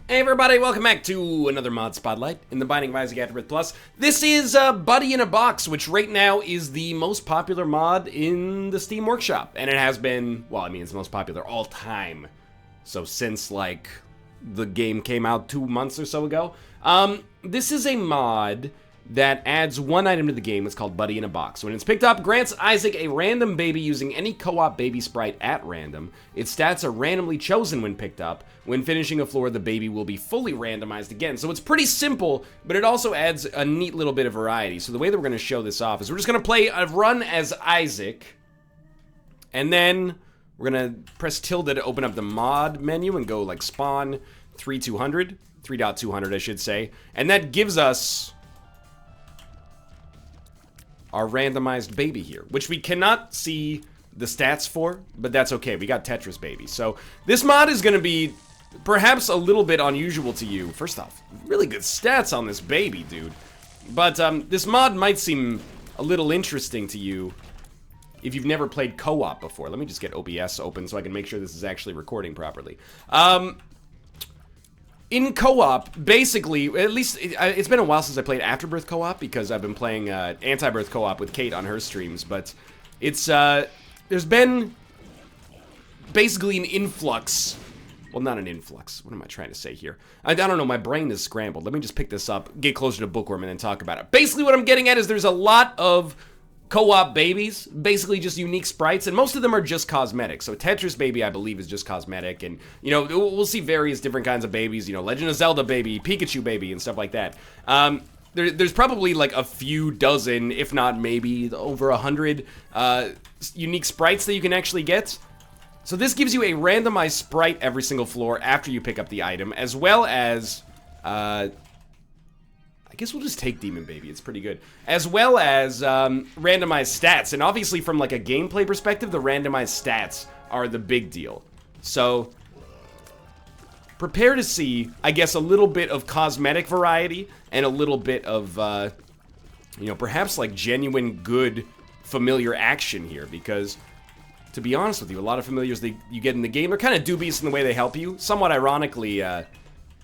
Hey everybody, welcome back to another mod spotlight in the Binding of Isaac Afterbirth Plus. This is Buddy in a Box, which right now is the most popular mod in the Steam Workshop. And it has been, well, I mean, it's the most popular all time. So since, like, the game came out 2 months or so ago. This is a mod that adds one item to the game. It's called Buddy in a Box. When it's picked up, grants Isaac a random baby using any co-op baby sprite at random. Its stats are randomly chosen when picked up. When finishing a floor, the baby will be fully randomized again. So it's pretty simple, but it also adds a neat little bit of variety. So the way that we're going to show this off is we're just going to play a run as Isaac, and then we're going to press tilde to open up the mod menu and go like spawn 3.200 I should say, and that gives us our randomized baby here, which we cannot see the stats for, but that's okay. We got Tetris baby. So this mod is going to be perhaps a little bit unusual to you. First off, really good stats on this baby, dude. But this mod might seem a little interesting to you if you've never played co-op before. Let me just get OBS open so I can make sure this is actually recording properly. In co-op, basically, at least it's been a while since I played Afterbirth co-op because I've been playing Anti-Birth co-op with Kate on her streams, but it's there's been basically an influx. Well, not an influx. What am I trying to say here? I don't know. My brain is scrambled. Let me just pick this up, get closer to Bookworm, and then talk about it. Basically, what I'm getting at is there's a lot of co-op babies, basically just unique sprites, and most of them are just cosmetic. So Tetris baby, I believe, is just cosmetic, and, you know, we'll see various different kinds of babies, you know, Legend of Zelda baby, Pikachu baby, and stuff like that. There's probably like a few dozen, if not maybe over 100 unique sprites that you can actually get. So this gives you a randomized sprite every single floor after you pick up the item, as well as I guess we'll just take Demon Baby, it's pretty good. As well as randomized stats, and obviously from like a gameplay perspective, the randomized stats are the big deal. So, prepare to see, I guess, a little bit of cosmetic variety, and a little bit of, you know, perhaps like genuine good familiar action here, because, to be honest with you, a lot of familiars that you get in the game are kind of dubious in the way they help you. Somewhat ironically,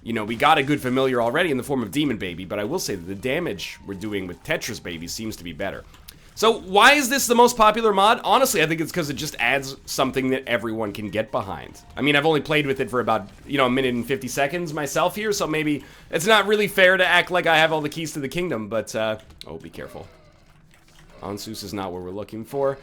you know, we got a good familiar already in the form of Demon Baby, but I will say that the damage we're doing with Tetris Baby seems to be better. So why is this the most popular mod? Honestly, I think it's because it just adds something that everyone can get behind. I mean, I've only played with it for about, you know, a minute and 50 seconds myself here, so maybe it's not really fair to act like I have all the keys to the kingdom, but, oh, be careful. Onsus is not what we're looking for.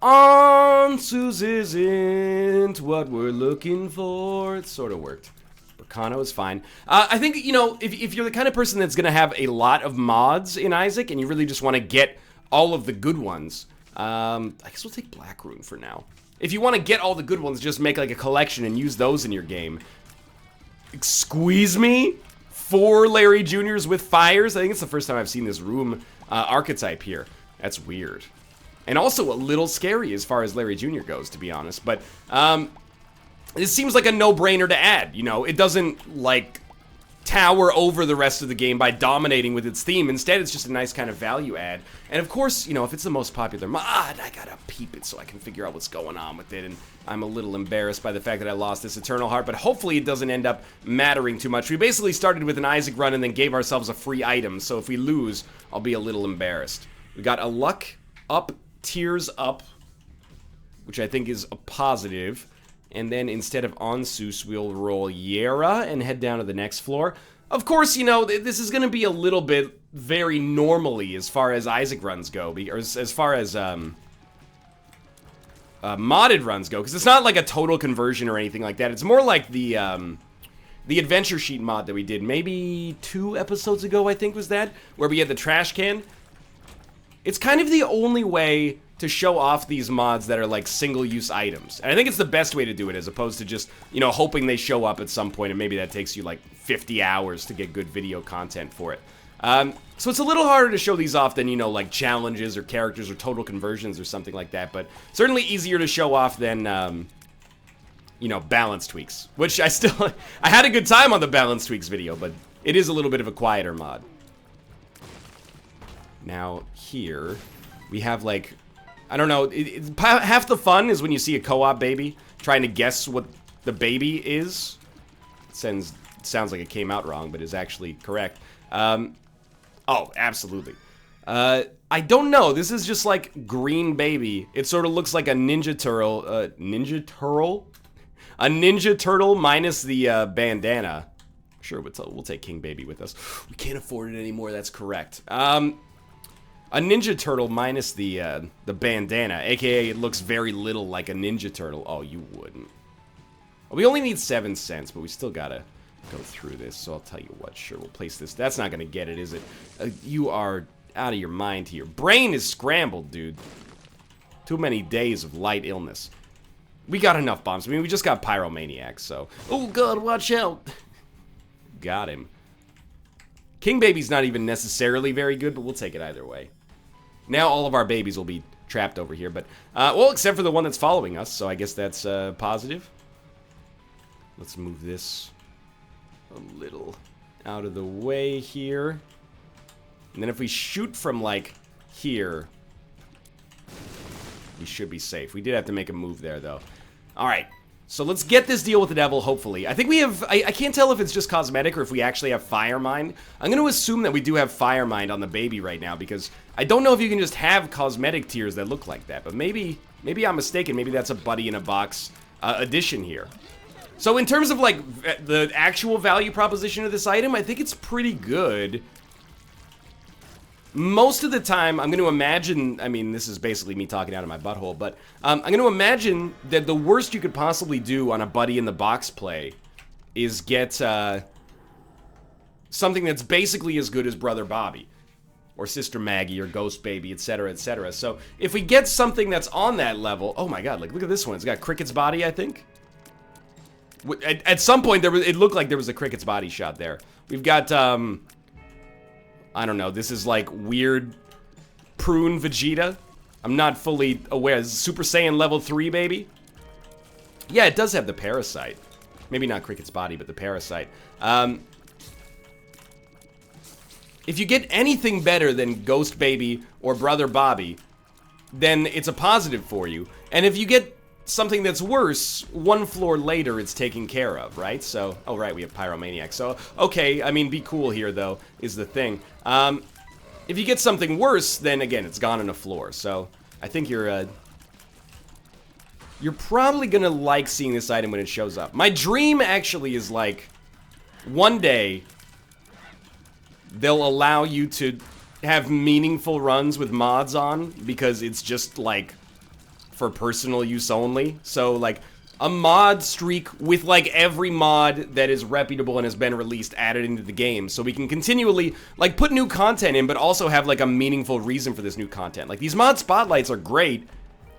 Onsus isn't what we're looking for. It sort of worked. Bacano is fine. I think, you know, if you're the kind of person that's going to have a lot of mods in Isaac and you really just want to get all of the good ones, I guess we'll take Black Rune for now. If you want to get all the good ones, just make like a collection and use those in your game. Squeeze me? 4 Larry Jr.'s with fires? I think it's the first time I've seen this room archetype here. That's weird. And also a little scary as far as Larry Jr. goes, to be honest. But, it seems like a no-brainer to add, you know? It doesn't, like, tower over the rest of the game by dominating with its theme. Instead, it's just a nice kind of value add. And, of course, you know, if it's the most popular mod, I gotta peep it so I can figure out what's going on with it. And I'm a little embarrassed by the fact that I lost this Eternal Heart, but hopefully it doesn't end up mattering too much. We basically started with an Isaac run and then gave ourselves a free item, so if we lose, I'll be a little embarrassed. We got a luck up, tears up, which I think is a positive. And then instead of Onsus, we'll roll Yera and head down to the next floor. Of course, you know, this is going to be a little bit very normally as far as Isaac runs go, or as far as modded runs go, because it's not like a total conversion or anything like that. It's more like the adventure sheet mod that we did maybe 2 episodes ago, I think was that, where we had the trash can. It's kind of the only way to show off these mods that are like single-use items. And I think it's the best way to do it, as opposed to just, you know, hoping they show up at some point, and maybe that takes you like 50 hours to get good video content for it. So it's a little harder to show these off than, you know, like challenges or characters or total conversions or something like that, but certainly easier to show off than, you know, balance tweaks. Which I had a good time on the balance tweaks video, but it is a little bit of a quieter mod. Now, here, we have, like, I don't know, half the fun is when you see a co-op baby trying to guess what the baby is. sounds like it came out wrong, but is actually correct. Oh, absolutely. I don't know. This is just like green baby. It sort of looks like a Ninja Turtle. Ninja Turtle? A Ninja Turtle minus the bandana. Sure, we'll take King Baby with us. We can't afford it anymore. That's correct. A Ninja Turtle minus the bandana, aka it looks very little like a Ninja Turtle. Oh, you wouldn't. We only need 7 cents, but we still gotta go through this. So I'll tell you what. Sure, we'll place this. That's not gonna get it, is it? You are out of your mind here. Brain is scrambled, dude. Too many days of light illness. We got enough bombs. I mean, we just got Pyromaniac, so... Oh, God, watch out. Got him. King Baby's not even necessarily very good, but we'll take it either way. Now all of our babies will be trapped over here, but... well, except for the one that's following us, so I guess that's positive. Let's move this a little out of the way here. And then if we shoot from, like, here... we should be safe. We did have to make a move there, though. Alright. So let's get this deal with the devil, hopefully. I think we have... I can't tell if it's just cosmetic or if we actually have Fire Mind. I'm going to assume that we do have Fire Mind on the baby right now, because I don't know if you can just have cosmetic tears that look like that. But maybe I'm mistaken. Maybe that's a Buddy in a Box addition here. So in terms of, like, the actual value proposition of this item, I think it's pretty good. Most of the time, I'm going to imagine, I mean, this is basically me talking out of my butthole, but I'm going to imagine that the worst you could possibly do on a Buddy in the Box play is get something that's basically as good as Brother Bobby, or Sister Maggie, or Ghost Baby, etc., etc. So if we get something that's on that level, oh my god, like, look at this one. It's got Cricket's body, I think. At some point, it looked like there was a Cricket's body shot there. We've got, I don't know, this is like weird prune Vegeta. I'm not fully aware. This is Super Saiyan level 3, baby. Yeah, it does have the Parasite. Maybe not Cricket's body, but the Parasite. If you get anything better than Ghost Baby or Brother Bobby, then it's a positive for you. And if you get something that's worse, one floor later it's taken care of, right? So, oh right, we have Pyromaniac. So, okay, I mean, be cool here, though, is the thing. If you get something worse, then again, it's gone on a floor. So, I think you're probably gonna like seeing this item when it shows up. My dream, actually, is like, one day, they'll allow you to have meaningful runs with mods on, because it's just, like, for personal use only. So, like, a mod streak with, like, every mod that is reputable and has been released added into the game, so we can continually, like, put new content in, but also have, like, a meaningful reason for this new content. Like, these mod spotlights are great,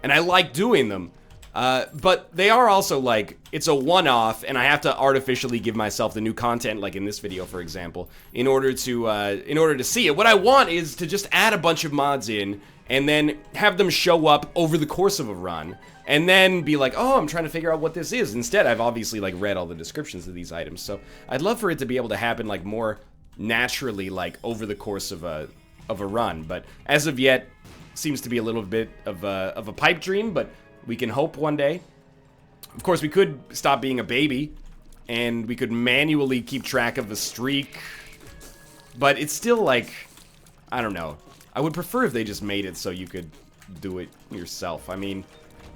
and I like doing them, but they are also, like, it's a one-off, and I have to artificially give myself the new content, like in this video, for example, in order to see it. What I want is to just add a bunch of mods in, and then have them show up over the course of a run, and then be like, oh, I'm trying to figure out what this is. Instead, I've obviously, like, read all the descriptions of these items, so I'd love for it to be able to happen, like, more naturally, like, over the course of a run, but as of yet, seems to be a little bit of a pipe dream, but we can hope one day. Of course, we could stop being a baby, and we could manually keep track of the streak, but it's still, like, I don't know. I would prefer if they just made it so you could do it yourself. I mean,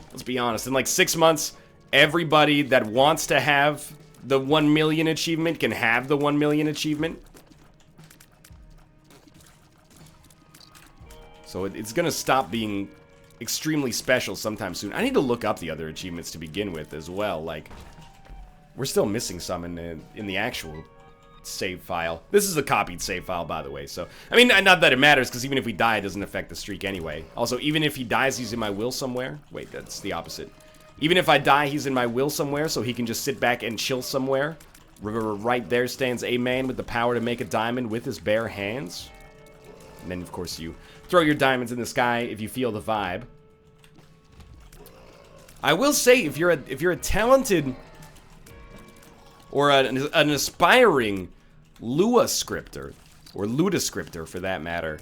let's be honest. In like 6 months, everybody that wants to have the 1 million achievement can have the 1 million achievement. So it's gonna stop being extremely special sometime soon. I need to look up the other achievements to begin with as well. Like, we're still missing some in the actual save file. This is a copied save file, by the way, so I mean, not that it matters, because even if we die, it doesn't affect the streak anyway. Also, even if he dies, he's in my will somewhere. Wait, that's the opposite. Even if I die, he's in my will somewhere, so he can just sit back and chill somewhere. Right there stands a man with the power to make a diamond with his bare hands. And then, of course, you throw your diamonds in the sky if you feel the vibe. I will say, if you're a talented or an aspiring Lua scripter, or Luda scripter for that matter,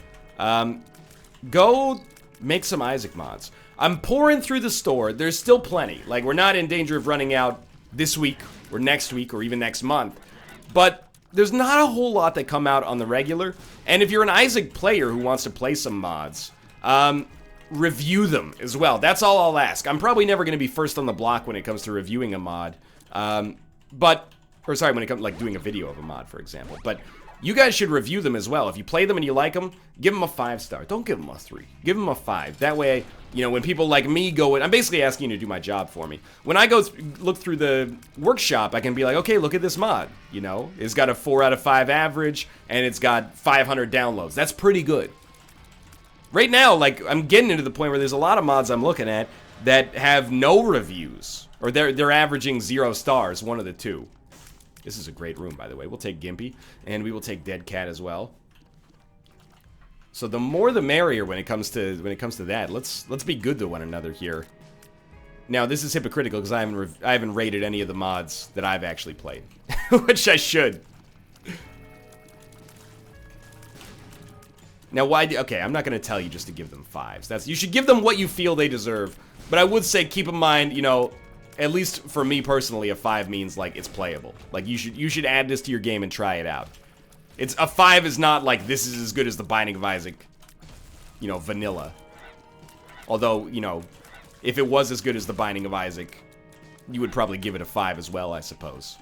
go make some Isaac mods. I'm pouring through the store. There's still plenty. Like, we're not in danger of running out this week or next week or even next month. But there's not a whole lot that come out on the regular. And if you're an Isaac player who wants to play some mods, review them as well. That's all I'll ask. I'm probably never going to be first on the block when it comes to reviewing a mod. When it comes like doing a video of a mod, for example. But you guys should review them as well. If you play them and you like them, give them a 5-star. Don't give them a 3. Give them a 5. That way, you know, when people like me go in, I'm basically asking you to do my job for me. When I go look through the workshop, I can be like, okay, look at this mod. You know, it's got a 4 out of 5 average, and it's got 500 downloads. That's pretty good. Right now, like, I'm getting into the point where there's a lot of mods I'm looking at that have no reviews. Or they're averaging 0 stars, one of the two. This is a great room, by the way. We'll take Gimpy, and we will take Dead Cat as well. So the more the merrier when it comes to that. Let's be good to one another here. Now this is hypocritical because I haven't rated any of the mods that I've actually played, which I should. Now okay, I'm not gonna tell you just to give them 5s. You should give them what you feel they deserve. But I would say keep in mind, you know, at least for me personally, a 5 means like it's playable. Like you should add this to your game and try it out. A 5 is not like this is as good as the Binding of Isaac, you know, vanilla. Although, you know, if it was as good as the Binding of Isaac, you would probably give it a 5 as well, I suppose.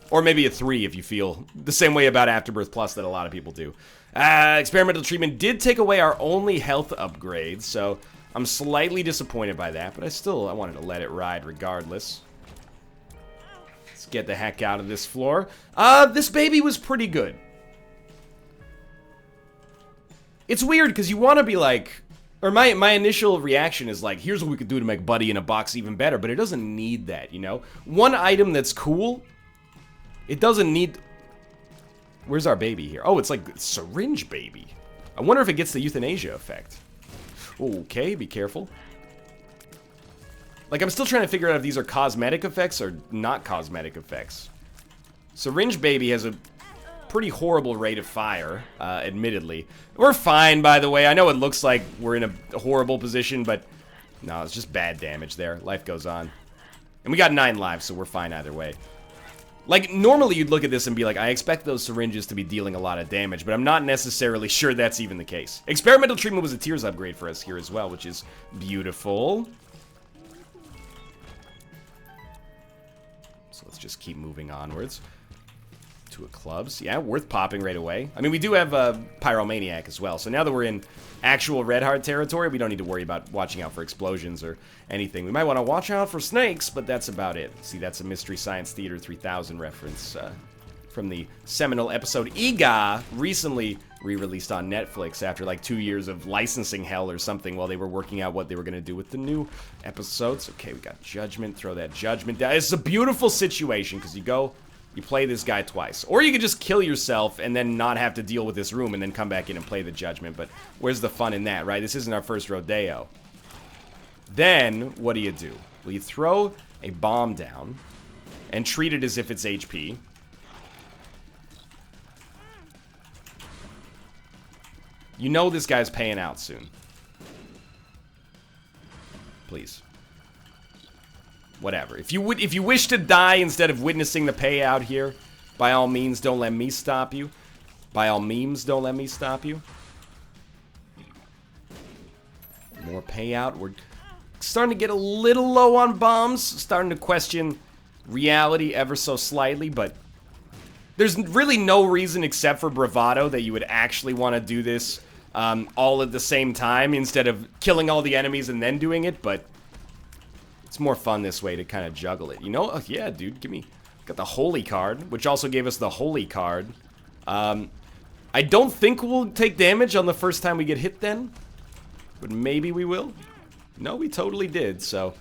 Or maybe a 3 if you feel the same way about Afterbirth Plus that a lot of people do. Experimental treatment did take away our only health upgrade, so I'm slightly disappointed by that, but I wanted to let it ride regardless. Let's get the heck out of this floor. This baby was pretty good. It's weird because you want to be like, or my initial reaction is like, here's what we could do to make Buddy in a box even better, but it doesn't need that, you know? One item that's cool, it doesn't need... Where's our baby here? Oh, it's like syringe baby. I wonder if it gets the euthanasia effect. Okay, be careful. Like, I'm still trying to figure out if these are cosmetic effects or not cosmetic effects. Syringe baby has a pretty horrible rate of fire, admittedly. We're fine, by the way. I know it looks like we're in a horrible position, but no, it's just bad damage there. Life goes on. And we got 9 lives, so we're fine either way. Like, normally you'd look at this and be like, I expect those syringes to be dealing a lot of damage, but I'm not necessarily sure that's even the case. Experimental treatment was a tiers upgrade for us here as well, which is beautiful. So let's just keep moving onwards. To a clubs. Yeah, worth popping right away. I mean, we do have a Pyromaniac as well, so now that we're in actual Red Heart territory, we don't need to worry about watching out for explosions or anything. We might want to watch out for snakes, but that's about it. See, that's a Mystery Science Theater 3000 reference from the seminal episode Iga, recently re-released on Netflix after like 2 years of licensing hell or something while they were working out what they were going to do with the new episodes. Okay, we got Judgment. Throw that Judgment down. It's a beautiful situation because you play this guy twice. Or you could just kill yourself and then not have to deal with this room and then come back in and play the Judgment. But where's the fun in that, right? This isn't our first rodeo. Then, what do? Well, you throw a bomb down and treat it as if it's HP. You know this guy's paying out soon. Please. Whatever. If you wish to die instead of witnessing the payout here, by all means, don't let me stop you. By all memes, don't let me stop you. More payout. We're starting to get a little low on bombs. Starting to question reality ever so slightly, but there's really no reason except for bravado that you would actually want to do this all at the same time instead of killing all the enemies and then doing it, but it's more fun this way to kind of juggle it. You know, oh, yeah, dude, got the Holy card, which also gave us the Holy card. I don't think we'll take damage on the first time we get hit then, but maybe we will. No, we totally did, so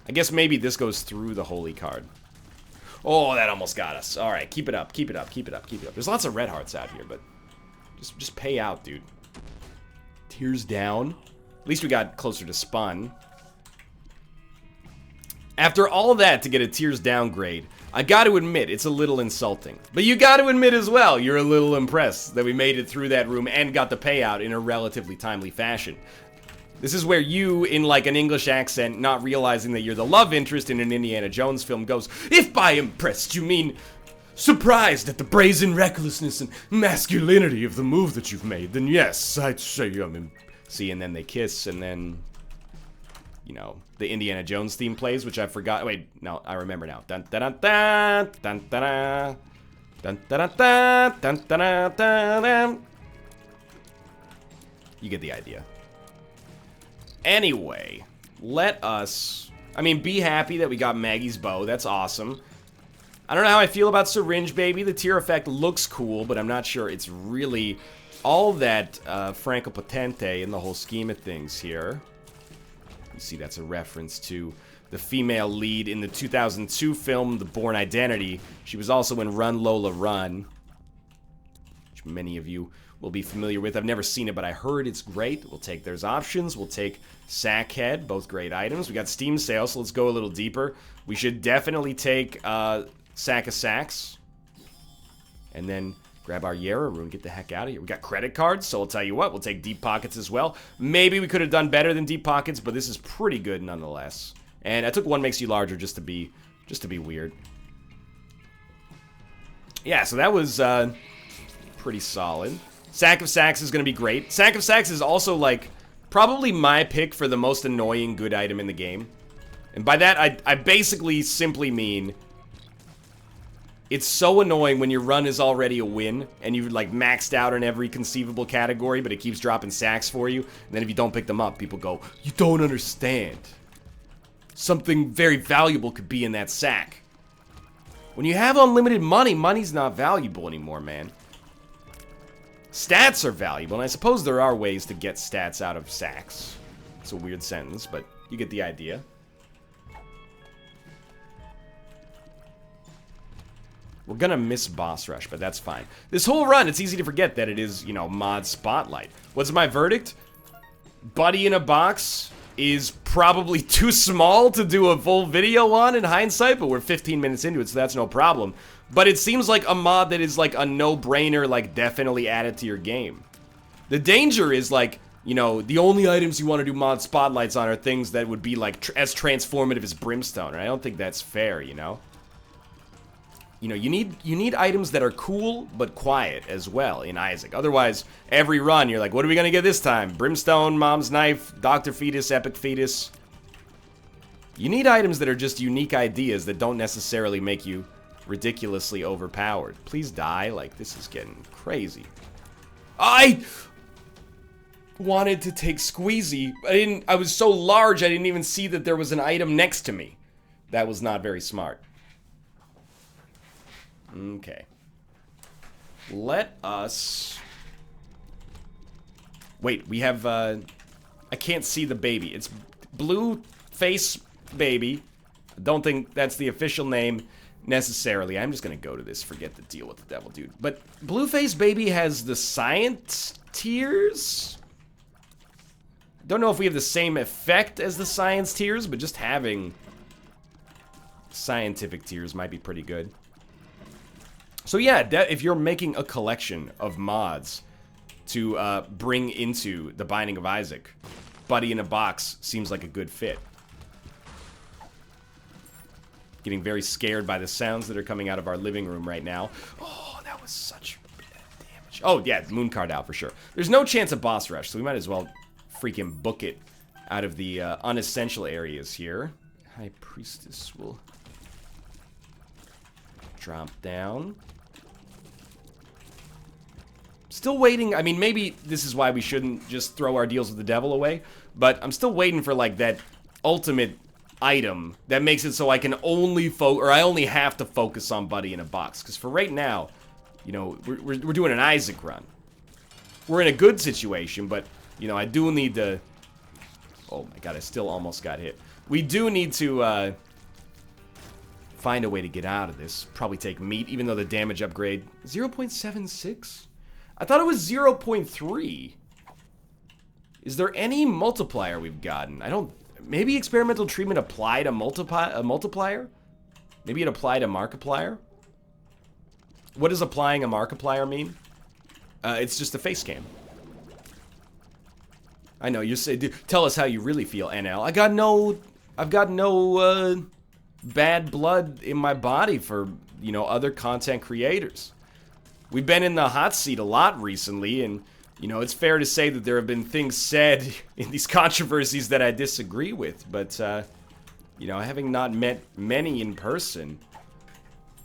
I guess maybe this goes through the Holy card. Oh, that almost got us. All right, keep it up, keep it up, keep it up, keep it up. There's lots of red hearts out here, but just pay out, dude. Tears down. At least we got closer to Spun. After all that to get a Tears downgrade, I gotta admit, it's a little insulting. But you gotta admit as well, you're a little impressed that we made it through that room and got the payout in a relatively timely fashion. This is where you, in like an English accent, not realizing that you're the love interest in an Indiana Jones film, goes, "If by impressed you mean surprised at the brazen recklessness and masculinity of the move that you've made, then yes, I'd say I'm See, and then they kiss, and then, you know, the Indiana Jones theme plays, which I forgot. Wait, no, I remember now. Dun dun dun dun dun dun dun dun dun dun dun dun. You get the idea. Anyway, let us, I mean, be happy that we got Maggie's bow. That's awesome. I don't know how I feel about Syringe Baby. The tear effect looks cool, but I'm not sure it's really all that Franco Potente in the whole scheme of things here. You see, that's a reference to the female lead in the 2002 film, The Bourne Identity. She was also in Run, Lola, Run, which many of you will be familiar with. I've never seen it, but I heard it's great. We'll take those options. We'll take Sackhead, both great items. We got Steam Sale, so let's go a little deeper. We should definitely take Sack of Sacks. And then grab our Yara Rune, get the heck out of here. We got credit cards, so I'll tell you what, we'll take Deep Pockets as well. Maybe we could have done better than Deep Pockets, but this is pretty good nonetheless. And I took One Makes You Larger just to be weird. Yeah, so that was pretty solid. Sack of Sacks is going to be great. Sack of Sacks is also, like, probably my pick for the most annoying good item in the game. And by that, I basically simply mean it's so annoying when your run is already a win, and you've, like, maxed out in every conceivable category, but it keeps dropping sacks for you. And then if you don't pick them up, people go, "You don't understand. Something very valuable could be in that sack." When you have unlimited money, money's not valuable anymore, man. Stats are valuable, and I suppose there are ways to get stats out of sacks. It's a weird sentence, but you get the idea. We're gonna miss Boss Rush, but that's fine. This whole run, it's easy to forget that it is, you know, mod Spotlight. What's my verdict? Buddy in a Box is probably too small to do a full video on in hindsight, but we're 15 minutes into it, so that's no problem. But it seems like a mod that is like a no-brainer, like definitely add it to your game. The danger is like, you know, the only items you want to do mod Spotlights on are things that would be like as transformative as Brimstone, and I don't think that's fair, you know? You know, you need items that are cool but quiet as well in Isaac. Otherwise, every run you're like, what are we gonna get this time? Brimstone, Mom's Knife, Dr. Fetus, Epic Fetus. You need items that are just unique ideas that don't necessarily make you ridiculously overpowered. Please die. Like, this is getting crazy. I wanted to take Squeezy. I was so large I didn't even see that there was an item next to me. That was not very smart. Okay. Let us... Wait, we have, I can't see the baby. It's Blue Face Baby. I don't think that's the official name necessarily. I'm just gonna go to this, forget the deal with the devil, dude. But Blue Face Baby has the science tears? Don't know if we have the same effect as the science tears, but just having scientific tears might be pretty good. So yeah, if you're making a collection of mods to bring into the Binding of Isaac, Buddy in a Box seems like a good fit. Getting very scared by the sounds that are coming out of our living room right now. Oh, that was such bad damage. Oh yeah, moon card out for sure. There's no chance of boss rush, so we might as well freaking book it out of the unessential areas here. High Priestess will drop down. Still waiting. I mean, maybe this is why we shouldn't just throw our deals with the devil away, but I'm still waiting for like that ultimate item that makes it so I can only I only have to focus on Buddy in a Box. Because for right now, you know, we're doing an Isaac run. We're in a good situation, but you know, I do need to. Oh my god, I still almost got hit. We do need to find a way to get out of this. Probably take meat, even though the damage upgrade 0.76. I thought it was 0.3. Is there any multiplier we've gotten? I don't... Maybe experimental treatment applied a multiplier? Maybe it applied a Markiplier? What does applying a Markiplier mean? It's just a face cam. I know, you say, tell us how you really feel, NL. I've got no, bad blood in my body for, you know, other content creators. We've been in the hot seat a lot recently, and, you know, it's fair to say that there have been things said in these controversies that I disagree with, but, you know, having not met many in person,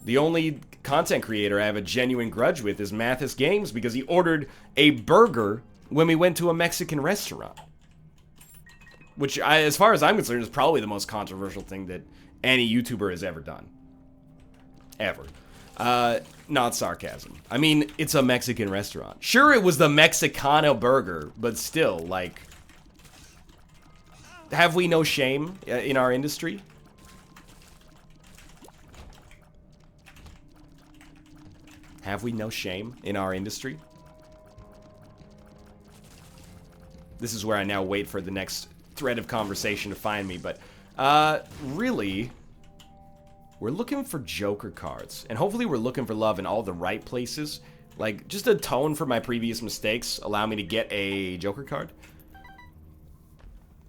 the only content creator I have a genuine grudge with is Mathis Games, because he ordered a burger when we went to a Mexican restaurant. Which, as far as I'm concerned, is probably the most controversial thing that any YouTuber has ever done. Ever. Not sarcasm. I mean, it's a Mexican restaurant. Sure, it was the Mexicano burger, but still, like... Have we no shame in our industry? Have we no shame in our industry? This is where I now wait for the next thread of conversation to find me, but really, we're looking for Joker cards, and hopefully we're looking for love in all the right places. Like, just to atone for my previous mistakes, allow me to get a Joker card.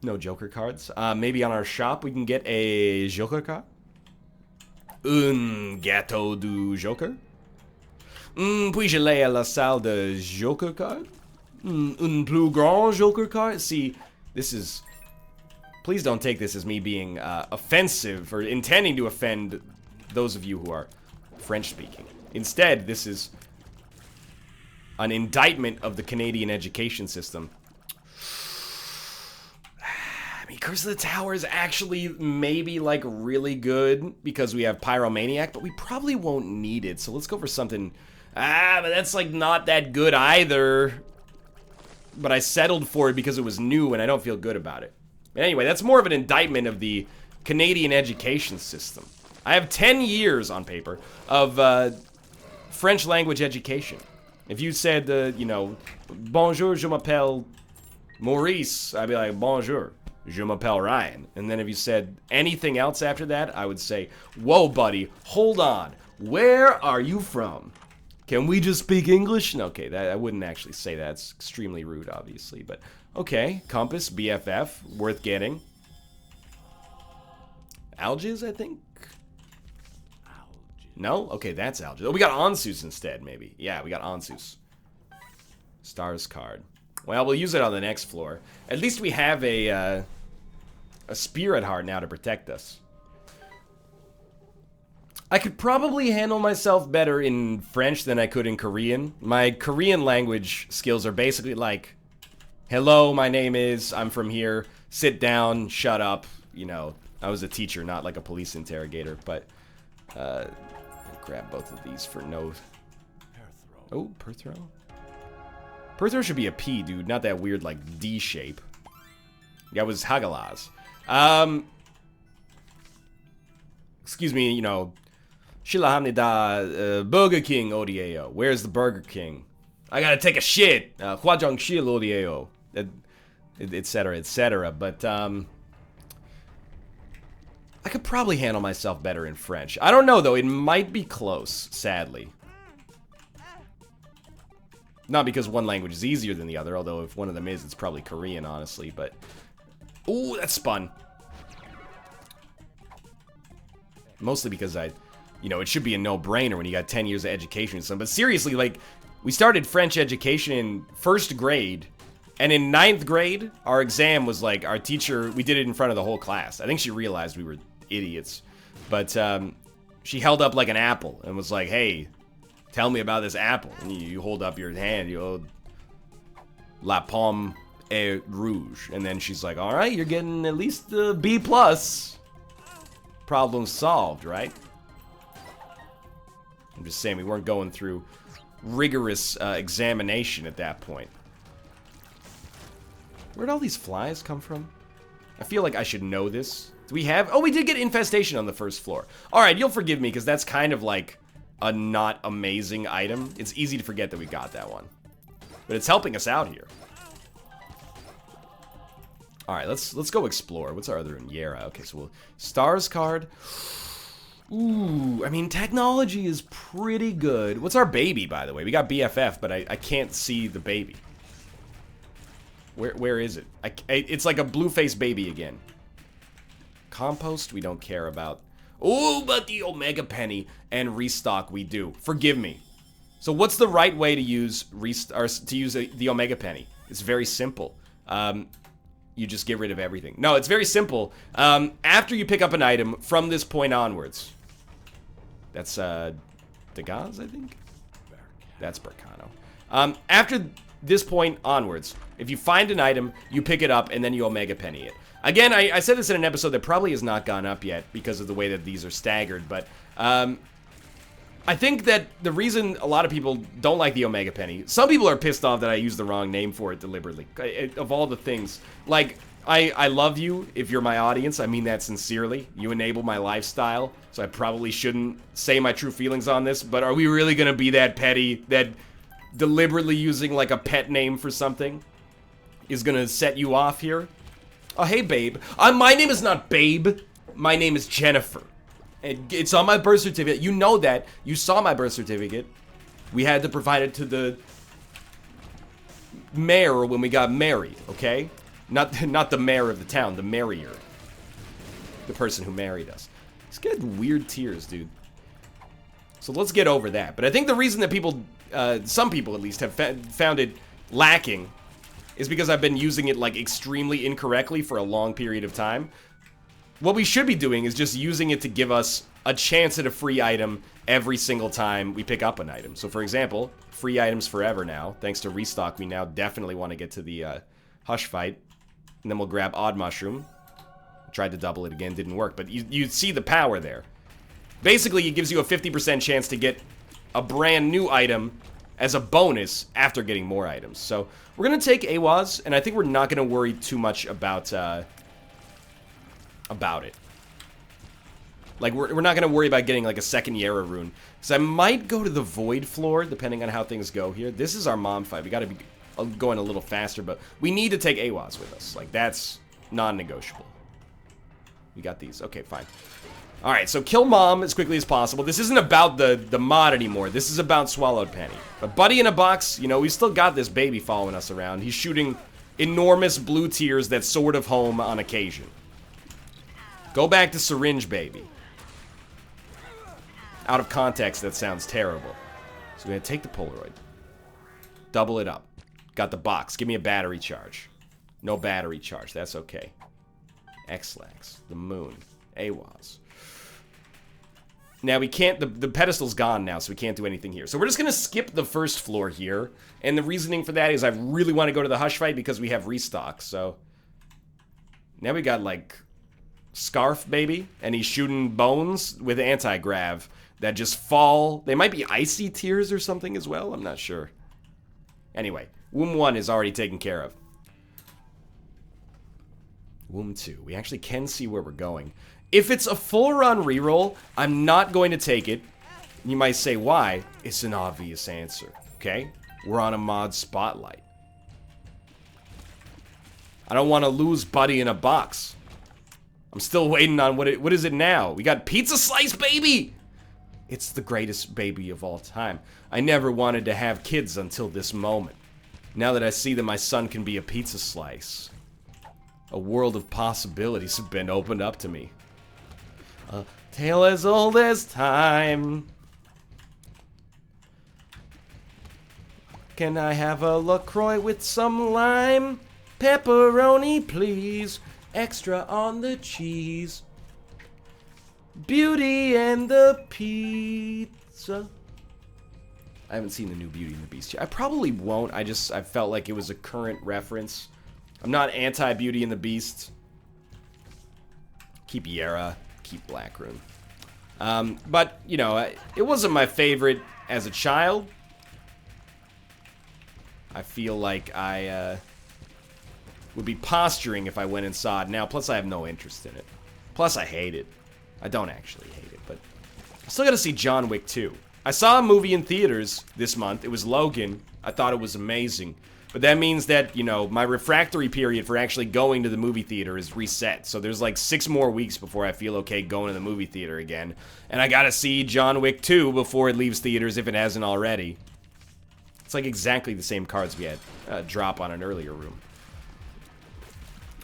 No Joker cards. Maybe on our shop we can get a Joker card. Un gâteau du Joker. Puis-je aller à la salle de Joker card? Un plus grand Joker card? See, this is... Please don't take this as me being offensive or intending to offend those of you who are French-speaking. Instead, this is an indictment of the Canadian education system. I mean, Curse of the Tower is actually maybe, like, really good because we have Pyromaniac, but we probably won't need it, so let's go for something... but that's, like, not that good either. But I settled for it because it was new and I don't feel good about it. But anyway, that's more of an indictment of the Canadian education system. I have 10 years on paper of French language education. If you said, you know, bonjour, je m'appelle Maurice, I'd be like, bonjour, je m'appelle Ryan. And then if you said anything else after that, I would say, whoa, buddy, hold on. Where are you from? Can we just speak English? No, okay, I wouldn't actually say that. It's extremely rude, obviously, but... Okay, Compass, BFF, worth getting. Algiz, I think? No? Okay, that's Algiz. Oh, we got Onsus instead, maybe. Yeah, we got Onsus. Stars card. Well, we'll use it on the next floor. At least we have a Spirit Heart now to protect us. I could probably handle myself better in French than I could in Korean. My Korean language skills are basically like... Hello, my name is, I'm from here, sit down, shut up, you know, I was a teacher, not like a police interrogator, but, we'll grab both of these for no... Oh, Perthrow? Perthrow should be a P, dude, not that weird, like, D shape. That was Hagalaz. Excuse me, you know, Shilahamnida, Burger King Odieo, where's the Burger King? I gotta take a shit, Hwajong Shil Odieo. Etc., etc. But, I could probably handle myself better in French. I don't know, though. It might be close, sadly. Not because one language is easier than the other, although if one of them is, it's probably Korean, honestly, but... Ooh, that spun. Mostly because you know, it should be a no-brainer when you got 10 years of education and something. But seriously, like, we started French education in 1st grade... And in 9th grade, our exam was like, our teacher, we did it in front of the whole class. I think she realized we were idiots. But she held up like an apple and was like, hey, tell me about this apple. And you hold up your hand, you hold La Pomme et Rouge. And then she's like, all right, you're getting at least a B+. Problem solved, right? I'm just saying, we weren't going through rigorous examination at that point. Where'd all these flies come from? I feel like I should know this. Do we have... Oh, we did get Infestation on the 1st floor. Alright, you'll forgive me, because that's kind of like a not amazing item. It's easy to forget that we got that one. But it's helping us out here. Alright, let's go explore. What's our other one? Yera. Okay, so we'll... Stars card. Ooh, I mean, technology is pretty good. What's our baby, by the way? We got BFF, but I can't see the baby. Where is it? It's like a blue-faced baby again. Compost, we don't care about. Oh, but the Omega Penny and restock we do. Forgive me. So what's the right way to use the Omega Penny? It's very simple. You just get rid of everything. No, it's very simple. After you pick up an item from this point onwards. That's Degas, I think? That's Bercano. After this point onwards, if you find an item, you pick it up and then you Omega Penny it. Again, I said this in an episode that probably has not gone up yet because of the way that these are staggered, but I think that the reason a lot of people don't like the Omega Penny, some people are pissed off that I used the wrong name for it deliberately. Of all the things, like, I love you if you're my audience. I mean that sincerely. You enable my lifestyle, so I probably shouldn't say my true feelings on this, but are we really gonna be that petty that deliberately using like a pet name for something is gonna set you off here? Oh, hey, babe. My name is not Babe. My name is Jennifer. And it's on my birth certificate. You know that. You saw my birth certificate. We had to provide it to the mayor when we got married, okay? Not the mayor of the town, the marrier. The person who married us. He's got weird tears, dude. So let's get over that. But I think the reason that people, some people at least, have found it lacking is because I've been using it, like, extremely incorrectly for a long period of time. What we should be doing is just using it to give us a chance at a free item every single time we pick up an item. So, for example, free items forever now. Thanks to restock, we now definitely want to get to the Hush fight. And then we'll grab Odd Mushroom. Tried to double it again, didn't work. But you see the power there. Basically, it gives you a 50% chance to get a brand new item as a bonus after getting more items. So, we're going to take AWAS, and I think we're not going to worry too much about it. Like, we're not going to worry about getting, like, a second Yara rune. Because I might go to the Void floor, depending on how things go here. This is our mom fight. We got to be going a little faster, but we need to take AWAS with us. Like, that's non-negotiable. We got these. Okay, fine. Alright, so kill mom as quickly as possible. This isn't about the mod anymore. This is about Swallowed Penny. But Buddy in a Box, you know, we still got this baby following us around. He's shooting enormous blue tears that sword of home on occasion. Go back to Syringe Baby. Out of context, that sounds terrible. So we're going to take the Polaroid. Double it up. Got the box. Give me a battery charge. No battery charge. That's okay. X-Lax. The moon. AWAS. Now we can't, the pedestal's gone now, so we can't do anything here. So we're just gonna skip the first floor here. And the reasoning for that is I really want to go to the Hush fight because we have restock, so. Now we got, like, Scarf Baby, and he's shooting bones with anti-grav that just fall. They might be icy tears or something as well, I'm not sure. Anyway, Womb 1 is already taken care of. Womb 2, we actually can see where we're going. If it's a full run reroll, I'm not going to take it. You might say, why? It's an obvious answer, okay? We're on a mod spotlight. I don't want to lose Buddy in a Box. I'm still waiting on what is it now? We got Pizza Slice Baby! It's the greatest baby of all time. I never wanted to have kids until this moment. Now that I see that my son can be a pizza slice, a world of possibilities have been opened up to me. A tale as old as time. Can I have a LaCroix with some lime? Pepperoni, please. Extra on the cheese. Beauty and the Pizza. I haven't seen the new Beauty and the Beast yet. I probably won't. I felt like it was a current reference. I'm not anti-Beauty and the Beast. Keep Yara. Keep Black Rune. But, you know, it wasn't my favorite as a child. I feel like I would be posturing if I went and saw it now. Plus, I have no interest in it. Plus, I hate it. I don't actually hate it, but I still gotta see John Wick 2. I saw a movie in theaters this month. It was Logan. I thought it was amazing. But that means that, you know, my refractory period for actually going to the movie theater is reset. So there's like 6 more weeks before I feel okay going to the movie theater again. And I gotta see John Wick 2 before it leaves theaters if it hasn't already. It's like exactly the same cards we had drop on an earlier room.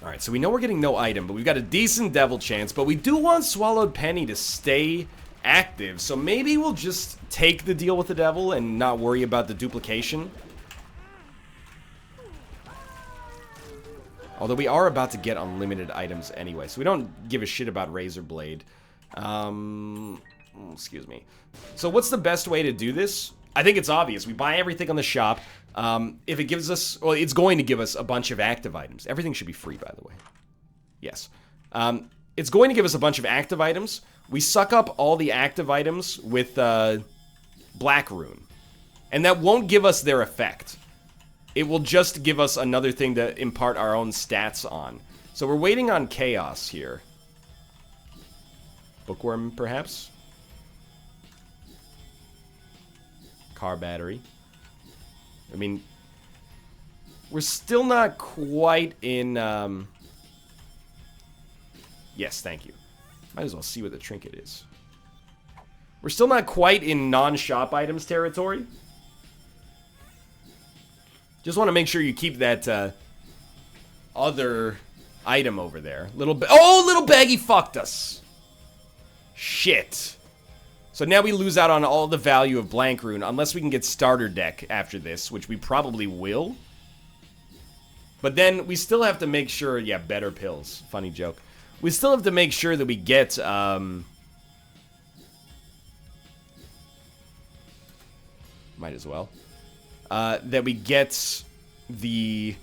Alright, so we know we're getting no item, but we've got a decent devil chance, but we do want Swallowed Penny to stay active, so maybe we'll just take the deal with the devil and not worry about the duplication. Although we are about to get unlimited items anyway, so we don't give a shit about Razor Blade. Excuse me. So what's the best way to do this? I think it's obvious. We buy everything on the shop. If it gives us, well, it's going to give us a bunch of active items. Everything should be free, by the way. Yes. It's going to give us a bunch of active items. We suck up all the active items with Black Rune. And that won't give us their effect. It will just give us another thing to impart our own stats on. So we're waiting on Chaos here. Bookworm, perhaps? Car battery. I mean, we're still not quite in, Yes, thank you. Might as well see what the trinket is. We're still not quite in non-shop items territory. Just want to make sure you keep that, other item over there. Little baggy fucked us. Shit. So now we lose out on all the value of Blank Rune, unless we can get starter deck after this, which we probably will. But then we still have to make sure, yeah, better pills. Funny joke. We still have to make sure that we get, might as well. That we get the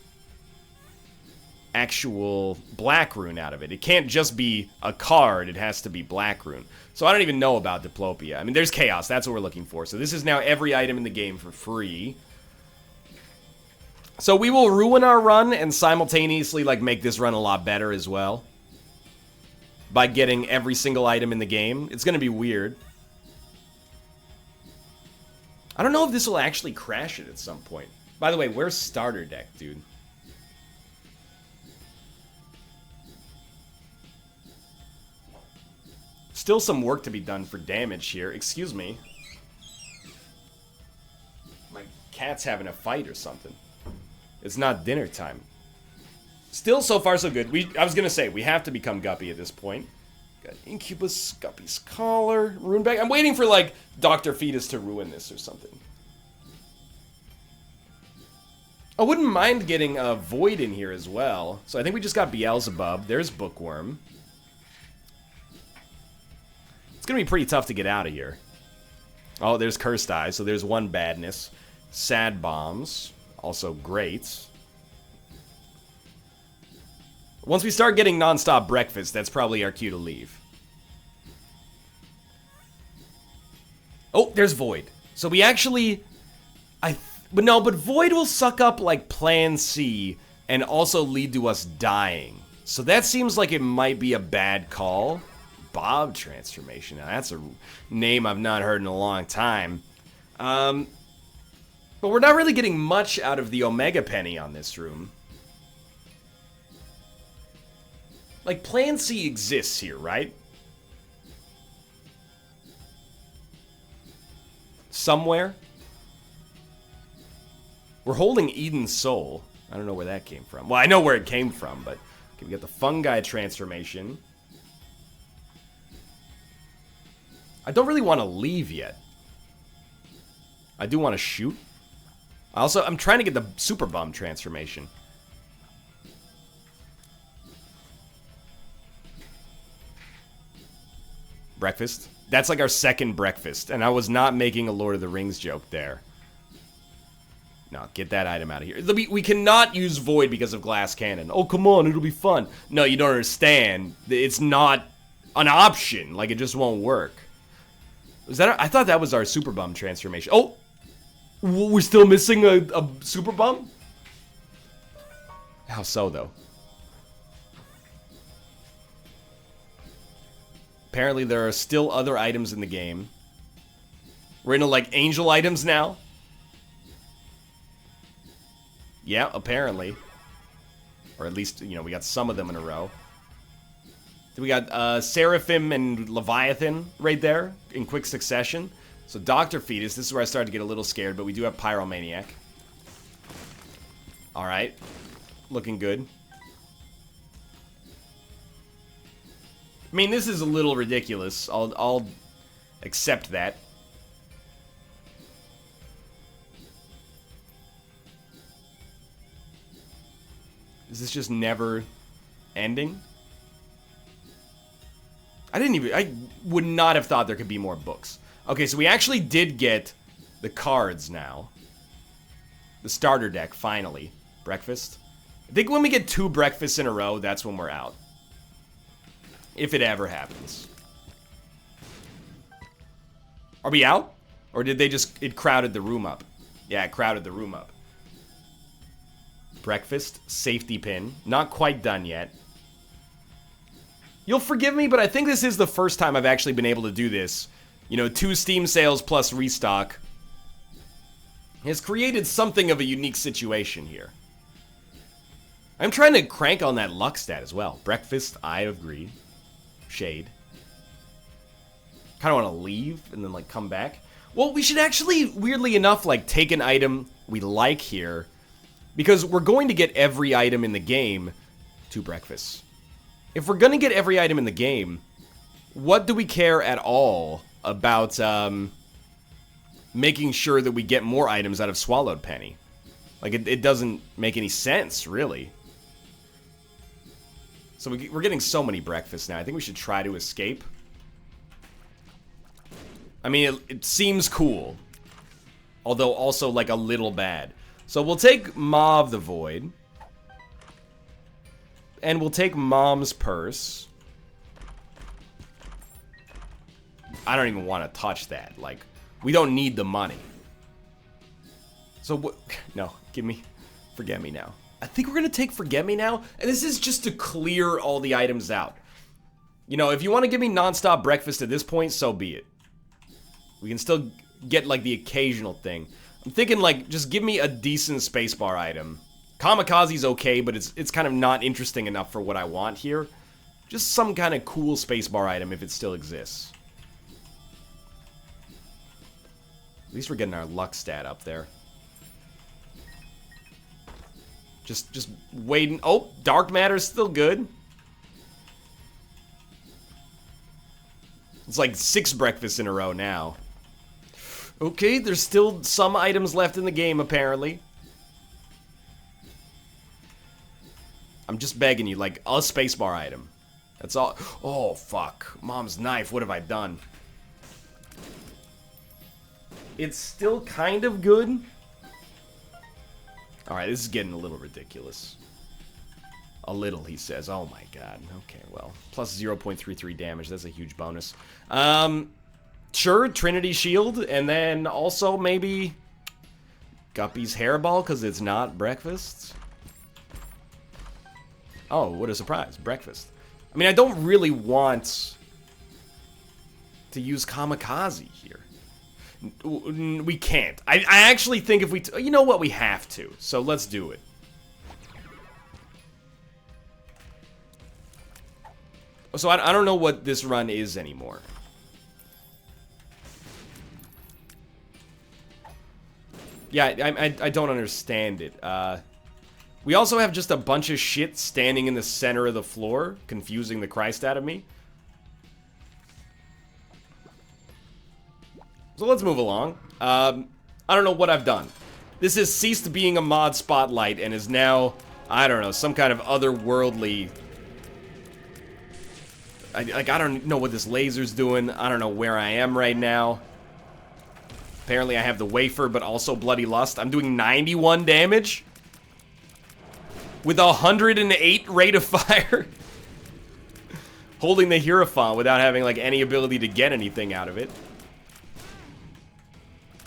actual Black Rune out of it. It can't just be a card, it has to be Black Rune. So I don't even know about Diplopia. I mean, there's Chaos, that's what we're looking for. So this is now every item in the game for free. So we will ruin our run and simultaneously, like, make this run a lot better as well. By getting every single item in the game. It's gonna be weird. I don't know if this will actually crash it at some point. By the way, where's starter deck, dude? Still some work to be done for damage here. Excuse me. My cat's having a fight or something. It's not dinner time. Still, so far, so good. I was gonna say, we have to become Guppy at this point. Got Incubus, Guppy's Collar, Rune Bag. I'm waiting for, like, Dr. Fetus to ruin this or something. I wouldn't mind getting a Void in here as well. So I think we just got Beelzebub. There's Bookworm. It's gonna be pretty tough to get out of here. Oh, there's Cursed Eye, so there's one badness. Sad Bombs, also great. Once we start getting non-stop breakfast, that's probably our cue to leave. Oh, there's Void. So we actually... But Void will suck up, like, Plan C and also lead to us dying. So that seems like it might be a bad call. Bob Transformation. Now, that's a name I've not heard in a long time. But we're not really getting much out of the Omega Penny on this room. Like, Plan C exists here, right? Somewhere? We're holding Eden's Soul. I don't know where that came from. Well, I know where it came from, but... Okay, we got the Fungi Transformation. I don't really want to leave yet. I do want to shoot. I'm trying to get the Super Bum Transformation. Breakfast. That's like our second breakfast, and I was not making a Lord of the Rings joke there. No, get that item out of here. We cannot use Void because of Glass Cannon. Oh, come on, it'll be fun. No, you don't understand. It's not an option. Like, it just won't work. Was that I thought that was our Super Bum Transformation. Oh! We're still missing a Super Bum? How so, though? Apparently there are still other items in the game. We're into, like, angel items now? Yeah, apparently. Or at least, you know, we got some of them in a row. We got Seraphim and Leviathan right there in quick succession. So Dr. Fetus, this is where I started to get a little scared, but we do have Pyromaniac. Alright. Looking good. I mean, this is a little ridiculous. I'll accept that. Is this just never ending? I would not have thought there could be more books. Okay, so we actually did get the cards now. The starter deck, finally. Breakfast. I think when we get 2 breakfasts in a row, that's when we're out. If it ever happens. Are we out? Or did they just... It crowded the room up. Yeah, it crowded the room up. Breakfast. Safety pin. Not quite done yet. You'll forgive me, but I think this is the first time I've actually been able to do this. You know, 2 Steam sales plus restock has created something of a unique situation here. I'm trying to crank on that luck stat as well. Breakfast, Eye of Greed, Shade. Kind of want to leave and then, like, come back. Well, we should actually, weirdly enough, like, take an item we like here. Because we're going to get every item in the game 2 breakfasts. If we're going to get every item in the game, what do we care at all about making sure that we get more items out of Swallowed Penny? Like, it doesn't make any sense, really. So we're getting so many breakfasts now. I think we should try to escape. I mean, it seems cool. Although also, like, a little bad. So we'll take Maw of the Void. And we'll take Mom's Purse. I don't even want to touch that. Like, we don't need the money. So what? No, Forget Me Now. I think we're going to take Forget Me Now. And this is just to clear all the items out. You know, if you want to give me nonstop breakfast at this point, so be it. We can still get, like, the occasional thing. I'm thinking, like, just give me a decent spacebar item. Kamikaze's okay, but it's kind of not interesting enough for what I want here. Just some kind of cool spacebar item if it still exists. At least we're getting our luck stat up there. Just waiting. Oh, Dark Matter's still good. It's like 6 breakfasts in a row now. Okay, there's still some items left in the game, apparently. I'm just begging you, like, a spacebar item. That's all. Oh, fuck. Mom's knife, what have I done? It's still kind of good. Alright, this is getting a little ridiculous. A little, he says. Oh my god. Okay, well. Plus 0.33 damage. That's a huge bonus. Sure, Trinity Shield. And then also maybe Guppy's Hairball, because it's not breakfast. Oh, what a surprise. Breakfast. I mean, I don't really want to use Kamikaze here. We can't. I actually think if we... you know what? We have to. So let's do it. So I don't know what this run is anymore. Yeah, I don't understand it. We also have just a bunch of shit standing in the center of the floor, confusing the Christ out of me. So let's move along. I don't know what I've done. This has ceased being a mod spotlight and is now, I don't know, some kind of otherworldly... I don't know what this laser's doing. I don't know where I am right now. Apparently I have the wafer, but also Bloody Lust. I'm doing 91 damage. With 108 rate of fire. Holding the Hierophant without having, like, any ability to get anything out of it.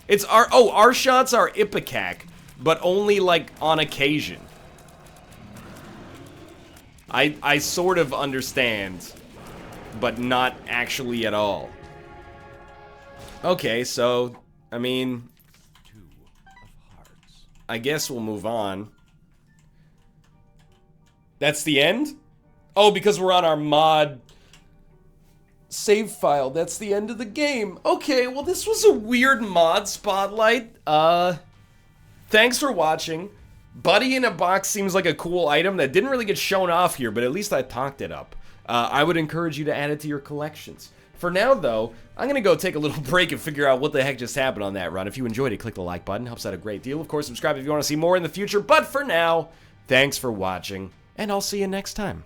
It's our shots are Ipecac, but only, like, on occasion. I sort of understand, but not actually at all. Okay, so, I mean, I guess we'll move on. That's the end? Oh, because we're on our mod save file. That's the end of the game. Okay, well, this was a weird mod spotlight. Thanks for watching. Buddy in a Box seems like a cool item that didn't really get shown off here, but at least I talked it up. I would encourage you to add it to your collections. For now, though, I'm going to go take a little break and figure out what the heck just happened on that run. If you enjoyed it, click the like button. Helps out a great deal. Of course, subscribe if you want to see more in the future. But for now, thanks for watching, and I'll see you next time.